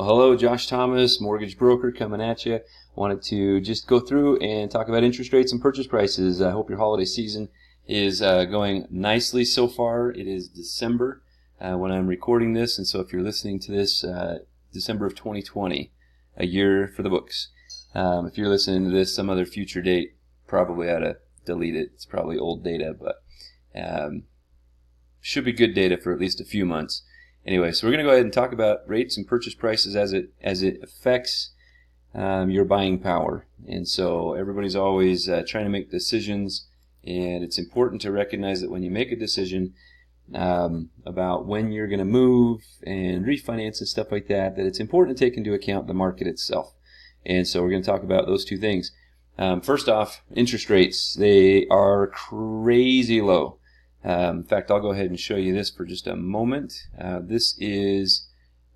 Well, hello, Josh Thomas, mortgage broker, coming at you. Wanted to just go through and talk about interest rates and purchase prices. I hope your holiday season is going nicely so far. It is December when I'm recording this, and so if you're listening to this, December of 2020, a year for the books. If you're listening to this some other future date, probably ought to delete it. It's probably old data, but should be good data for at least a few months. Anyway, so we're going to go ahead and talk about rates and purchase prices as it affects your buying power. And so everybody's always trying to make decisions, and it's important to recognize that when you make a decision about when you're going to move and refinance and stuff like that, that it's important to take into account the market itself. And so we're going to talk about those two things. First off, interest rates. They are crazy low. In fact, I'll go ahead and show you this for just a moment. This is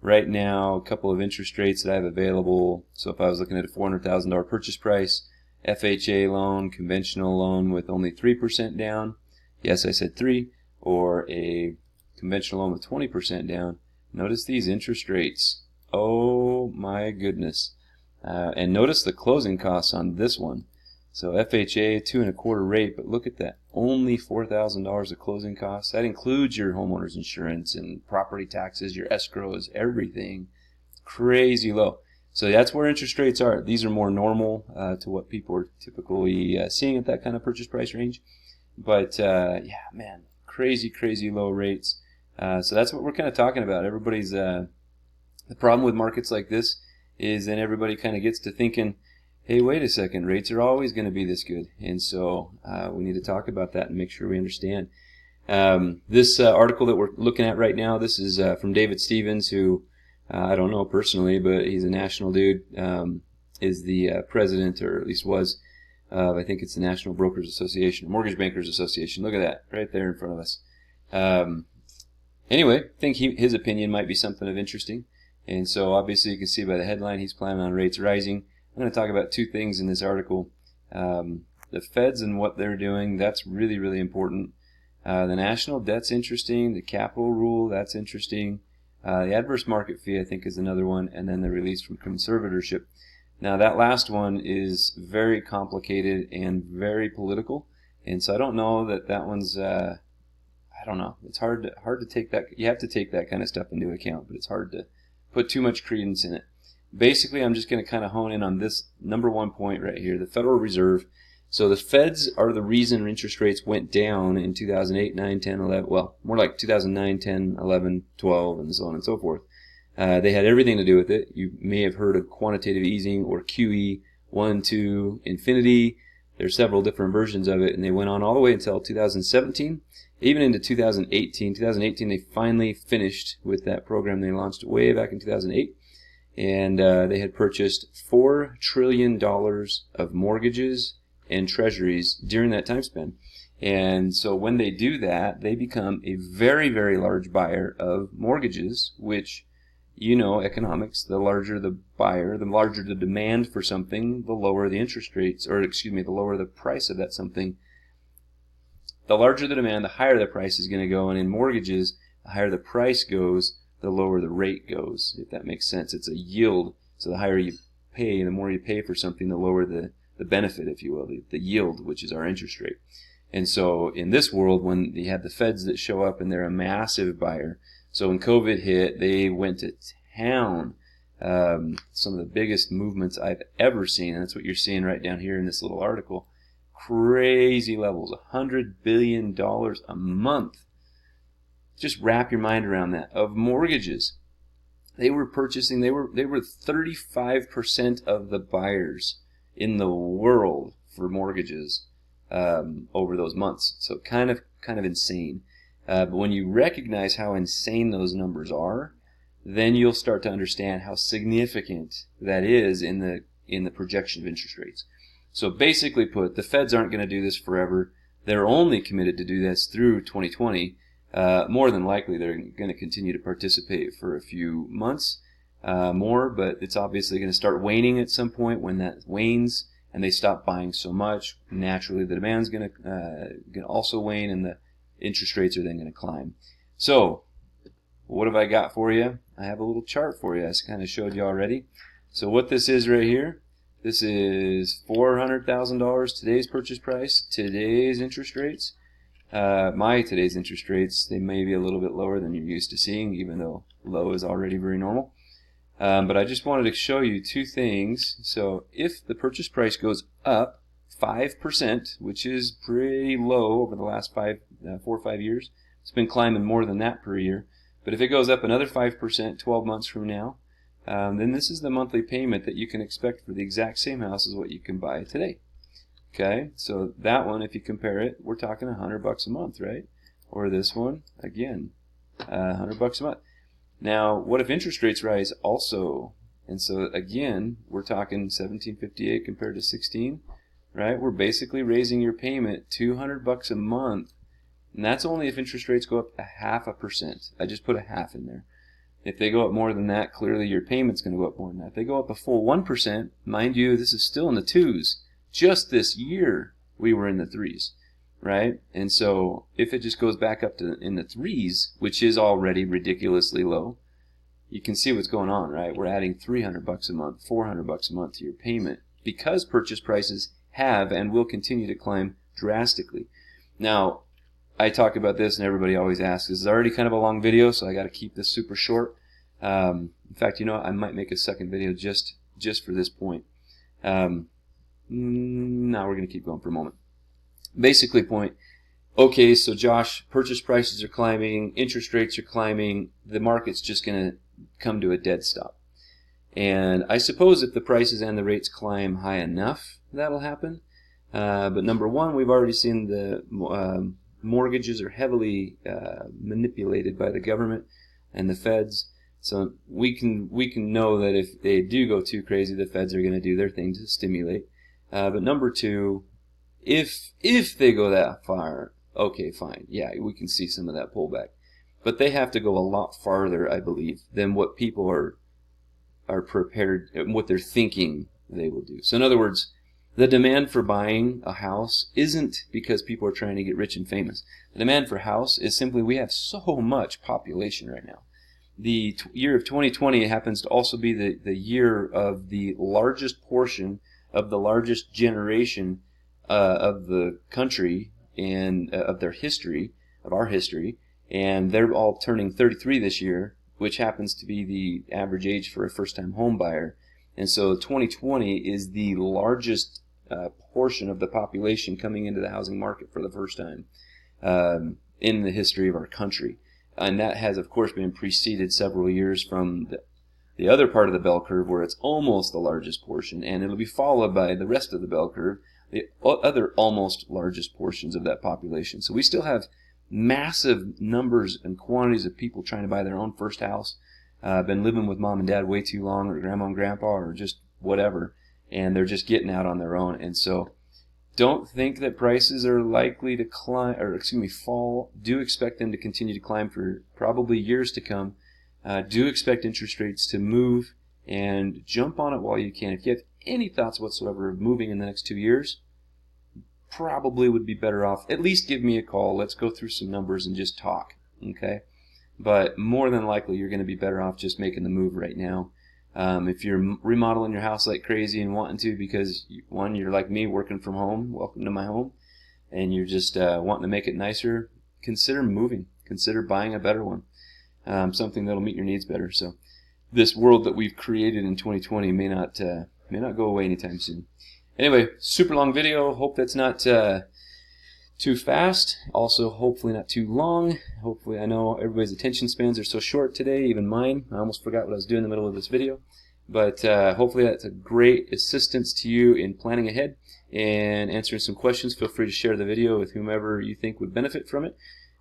right now a couple of interest rates that I have available. So if I was looking at a $400,000 purchase price, FHA loan, conventional loan with only 3% down, yes, I said 3, or a conventional loan with 20% down, notice these interest rates. Oh my goodness. And notice the closing costs on this one. So FHA 2.25% rate, but look at that, only $4,000 of closing costs. That includes your homeowner's insurance and property taxes, your escrows, everything. Crazy low. So that's where interest rates are. These are more normal to what people are typically seeing at that kind of purchase price range. But yeah, man, crazy low rates. So that's what we're kind of talking about. Everybody's the problem with markets like this is then everybody kind of gets to thinking, hey, wait a second, rates are always going to be this good. And so we need to talk about that and make sure we understand. This article that we're looking at right now, this is from David Stevens, who I don't know personally, but he's a national dude, is the president, or at least was, I think it's the National Brokers Association, Mortgage Bankers Association. Look at that, right there in front of us. Anyway, I think his opinion might be something of interesting. And so obviously you can see by the headline he's planning on rates rising. I'm going to talk about two things in this article. The feds and what they're doing, that's really important. The national debt's interesting. The capital rule, that's interesting. The adverse market fee, I think, is another one. And then the release from conservatorship. Now, that last one is very complicated and very political. And so I don't know that one's, I don't know. It's hard to take that. You have to take that kind of stuff into account, but it's hard to put too much credence in it. Basically, I'm just going to kind of hone in on this number one point right here, the Federal Reserve. So the feds are the reason interest rates went down in 2008, 9, 10, 11, well, more like 2009, 10, 11, 12, and so on and so forth. They had everything to do with it. You may have heard of quantitative easing, or QE, 1, 2, infinity. There's several different versions of it, and they went on all the way until 2017, even into 2018. 2018, they finally finished with that program they launched way back in 2008. And they had purchased $4 trillion of mortgages and treasuries during that time span. And so when they do that, they become a very large buyer of mortgages, which, you know, economics, the larger the buyer, the larger the demand for something, the lower the interest rates, or excuse me, the lower the price of that something. The larger the demand, the higher the price is going to go. And in mortgages, the higher the price goes, the lower the rate goes, if that makes sense. It's a yield. So the higher you pay, the more you pay for something, the lower the benefit, if you will, the yield, which is our interest rate. And so in this world, when you have the feds that show up and they're a massive buyer, so when COVID hit, they went to town. Some of the biggest movements I've ever seen, and that's what you're seeing right down here in this little article. Crazy levels, $100 billion a month. Just wrap your mind around that, of mortgages. They were purchasing, they were 35% of the buyers in the world for mortgages over those months. So kind of insane. But when you recognize how insane those numbers are, then you'll start to understand how significant that is in the projection of interest rates. So basically put, the feds aren't going to do this forever. They're only committed to do this through 2020. More than likely, they're going to continue to participate for a few months more, but it's obviously going to start waning at some point. When that wanes and they stop buying so much, naturally the demand's going to also wane, and the interest rates are then going to climb. So what have I got for you? I have a little chart for you. I kind of showed you already. So what this is right here, this is $400,000 today's purchase price, today's interest rates. Today's interest rates, they may be a little bit lower than you're used to seeing, even though low is already very normal. But I just wanted to show you two things. So if the purchase price goes up 5%, which is pretty low over the last 4 or 5 years, it's been climbing more than that per year. But if it goes up another 5% 12 months from now, then this is the monthly payment that you can expect for the exact same house as what you can buy today. Okay, so that one, if you compare it, we're talking $100 a month, right? Or this one, again, $100 a month. Now, what if interest rates rise also? And so again, we're talking $1,758 compared to $16, right? We're basically raising your payment $200 a month, and that's only if interest rates go up 0.5%. I just put a half in there. If they go up more than that, clearly your payment's going to go up more than that. If they go up a full 1%, mind you, this is still in the 2s. Just this year, we were in the 3s, right? And so if it just goes back up to in the 3s, which is already ridiculously low, you can see what's going on, right? We're adding $300 a month, $400 a month to your payment because purchase prices have and will continue to climb drastically. Now, I talk about this and everybody always asks, this is already kind of a long video, so I got to keep this super short. In fact, you know, I might make a second video just for this point. Now we're going to keep going for a moment. Basically point, okay, so Josh, purchase prices are climbing, interest rates are climbing, the market's just going to come to a dead stop. And I suppose if the prices and the rates climb high enough, that'll happen. But number one, we've already seen the mortgages are heavily manipulated by the government and the feds. So we can know that if they do go too crazy, the feds are going to do their thing to stimulate. But number two, if they go that far, okay, fine. Yeah, we can see some of that pullback. But they have to go a lot farther, I believe, than what people are prepared, what they're thinking they will do. So in other words, the demand for buying a house isn't because people are trying to get rich and famous. The demand for a house is simply we have so much population right now. The year of 2020 happens to also be the year of the largest portion of the largest generation of the country and of their history, of our history, and they're all turning 33 this year, which happens to be the average age for a first-time home buyer. And so 2020 is the largest portion of the population coming into the housing market for the first time in the history of our country. And that has, of course, been preceded several years from the other part of the bell curve where it's almost the largest portion, and it'll be followed by the rest of the bell curve, the other almost largest portions of that population. So we still have massive numbers and quantities of people trying to buy their own first house, been living with mom and dad way too long, or grandma and grandpa, or just whatever, and they're just getting out on their own. And so don't think that prices are likely to climb, or fall. Do expect them to continue to climb for probably years to come. Do expect interest rates to move, and jump on it while you can. If you have any thoughts whatsoever of moving in the next 2 years, probably would be better off. At least give me a call. Let's go through some numbers and just talk. Okay? But more than likely, you're going to be better off just making the move right now. If you're remodeling your house like crazy and wanting to because, one, you're like me, working from home, welcome to my home, and you're just wanting to make it nicer, consider moving. Consider buying a better one. Something that'll meet your needs better. So this world that we've created in 2020 may not go away anytime soon. Anyway, super long video. Hope that's not too fast. Also, hopefully not too long. Hopefully, I know everybody's attention spans are so short today, even mine. I almost forgot what I was doing in the middle of this video. But hopefully that's a great assistance to you in planning ahead and answering some questions. Feel free to share the video with whomever you think would benefit from it.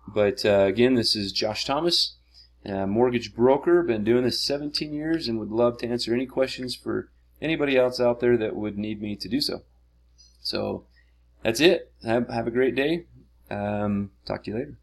But again, this is Josh Thomas, mortgage broker. Been doing this 17 years and would love to answer any questions for anybody else out there that would need me to do so. So that's it. Have a great day. Talk to you later.